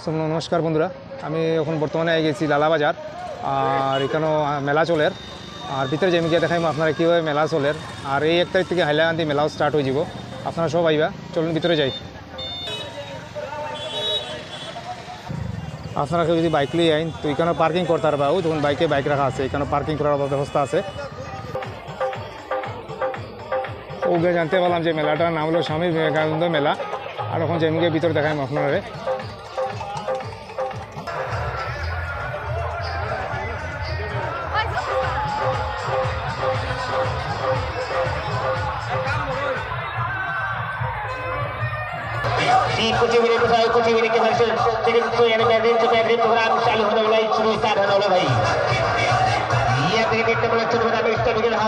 নমস্কার বন্ধুরা, আমি এখন বর্তমানে গেছি লালা বাজার। আর এখানেও মেলা চলের, আর ভিতরে যেমি গিয়ে দেখাইম আপনারা কীভাবে মেলা চলের। আর এই 1 তারিখ থেকে হাইলাকান্দি মেলাও স্টার্ট হয়ে যাব। আপনারা সব আইবা, চলুন ভিতরে যাই। আপনারা কেউ যদি বাইক লিয়ে আইন তো এখানে পার্কিং করতে পারবা। ওই তখন বাইক রাখা আছে, এখানে পার্কিং করার ব্যবস্থা আছে। ওকে জানতে পারলাম যে মেলাটার নাম হলো স্বামী বিবেকানন্দ মেলা। আর এখন যেমিকে ভিতরে দেখাইম আপনারা। कुछ मिनट के वर्ष तो यानी मैरिज प्रोग्राम चालू होने वाला है, शुरू स्टार्ट होने वाला भाई। ये क्रिकेट का बड़ा शुरू होना है, स्टार्ट हो गया।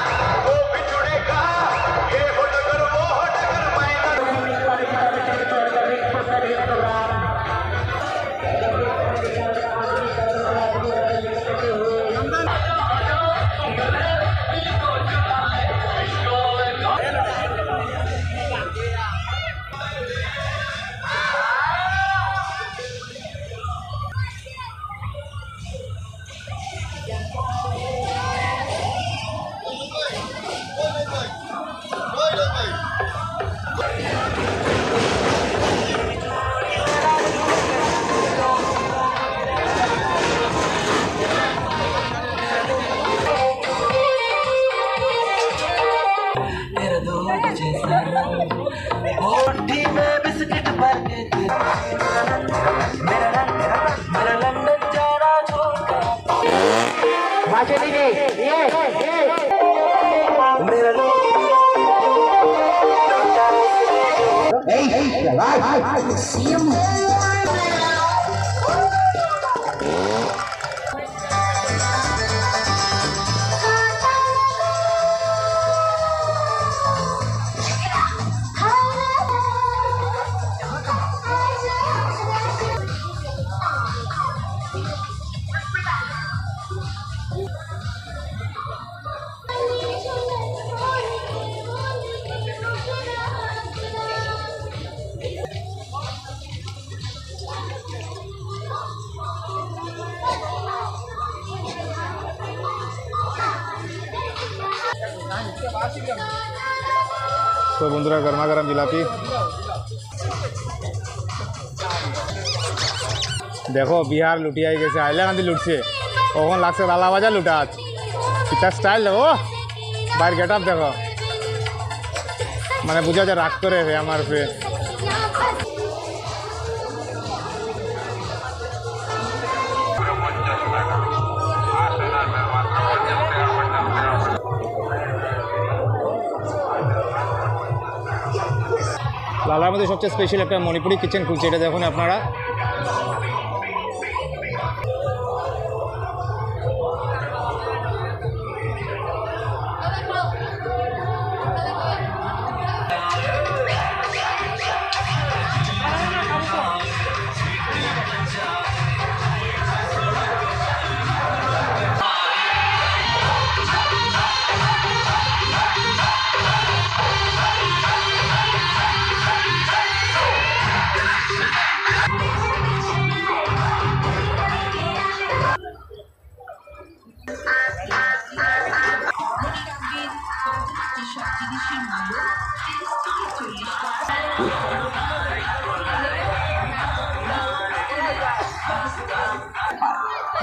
तो बंधुरा गर्मा गरम जिलापी देखो बिहार लुटिया गए हाइलाकांदी लुटছে কখন লাগছে লালা বাজার লুটাত এটা স্টাইল দেখো বাইরে গেট আপ দেখো মানে বুঝা যায় রাগ করে রে আমার উপরে লালার মধ্যে সবচেয়ে স্পেশাল একটা মণিপুরি কিচেন খুলছে, এটা দেখুন আপনারা।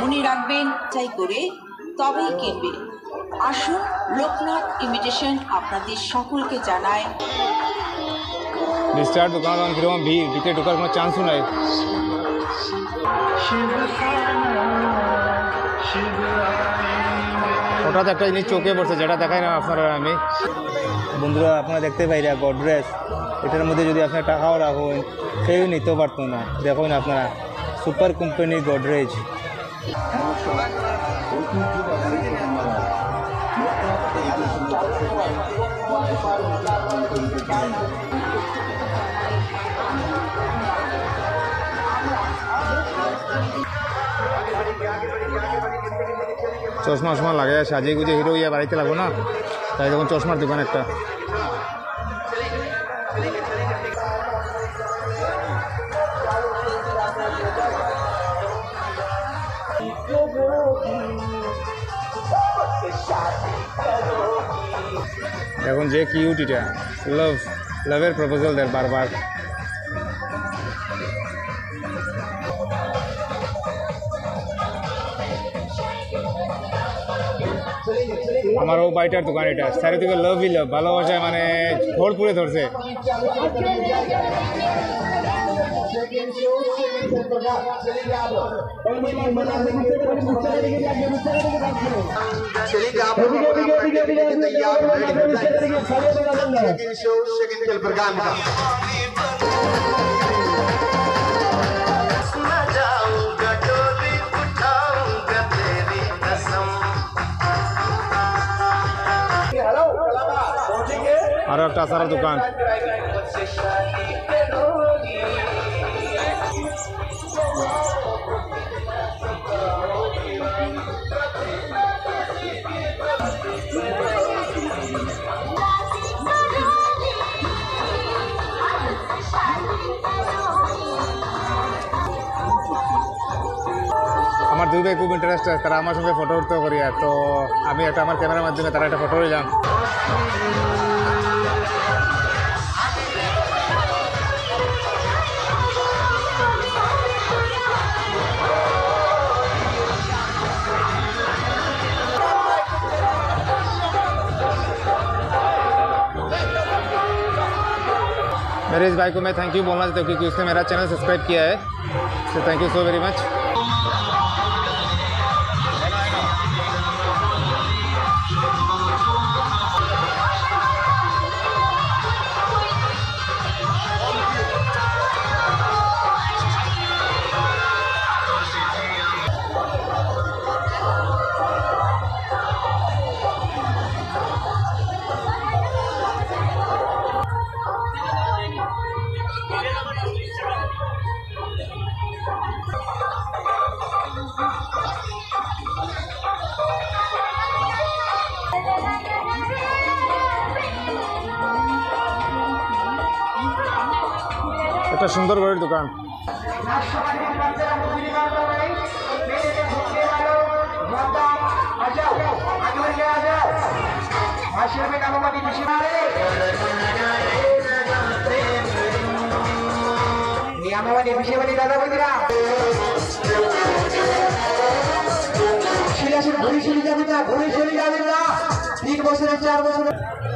মনে রাখবেন চাই করে তবেই কিনবেন। আসুন লোকনাথ ইমিটেশন আপনাদের সকলকে জানায় ডিস্টার্ব দোকান কিরকম ভিড়, ভিতরে ঢোকার কোনো চান্সও নাই। হঠাৎ একটা জিনিস চোখে পড়ছে যেটা দেখাই না আপনারা। আমি বন্ধুরা আপনারা দেখতে পাইরা গডরেজ, এটার মধ্যে যদি আপনার টাকাও রাখুন কেউ নিতে পারতো না। দেখুন আপনারা সুপার কোম্পানির গডরেজ। চশমা চশমা লাগে সাজিয়ে গুজিয়ে হিরো ইয়া বাড়িতে লাগবো না, তাই দেখুন চশমার দোকান একটা। এখন যে কিউট এটা লাভের প্রপোজাল দেয় বারবার। আমার ও বাইটার দোকান এটা, চারিদিকে লাভই লাভ, ভালোবাসায় মানে ঘোর পুরে ধরছে। আরো একটা আচারের দোকান। আমার দুই ভাই খুব ইন্টারেস্ট আছে, তারা আমার সঙ্গে ফটো উঠতে করি, তো আমি একটা আমার ক্যামেরার মাধ্যমে তারা একটা ফটো নিলাম। मेरे इस भाई को मैं थैंक यू बोलना चाहता हूँ क्योंकि उसने मेरा चैनल सब्सक्राइब किया है, तो thank you so very much. একটা সুন্দর ঘরের দোকান।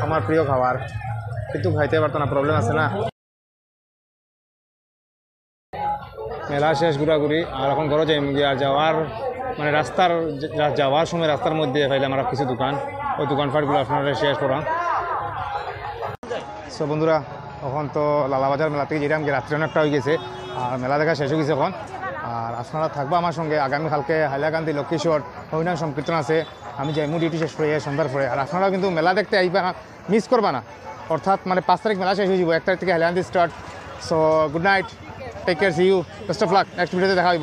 আমার প্রিয় খাবার, কিন্তু খাইতে পারতো না, প্রবলেম আছে না। মেলা শেষ ঘোরাঘুরি, আর এখন ঘরে যাই মুগি। আর যাওয়ার মানে যাওয়ার সময় রাস্তার মধ্যে পাইলাম আমরা কিছু দোকান, ওই দোকানপাটগুলো আপনারা শেয়ার করা। সো বন্ধুরা, এখন তো লালাবাজার মেলা থেকে যেটা আমাকে রাত্রে অনেকটা হয়ে গেছে, আর মেলা দেখা শেষ হয়ে গেছে এখন। আর আপনারা থাকবো আমার সঙ্গে আগামীকালকে হাইলাকান্দি লক্ষ্মীশ্বর হরিনাম সংকীর্তন আছে, আমি যাইমু ডিউটি শেষ করে সন্ধ্যার পরে। আর আপনারা কিন্তু মেলা দেখতে আইবা না, মিস করবা না। অর্থাৎ মানে 5 তারিখ মেলা শেষ হয়ে যাব, 1 তারিখ থেকে Hailakandi start. So good night, take care, see you, best of luck, next ভিডিওতে দেখা হইব।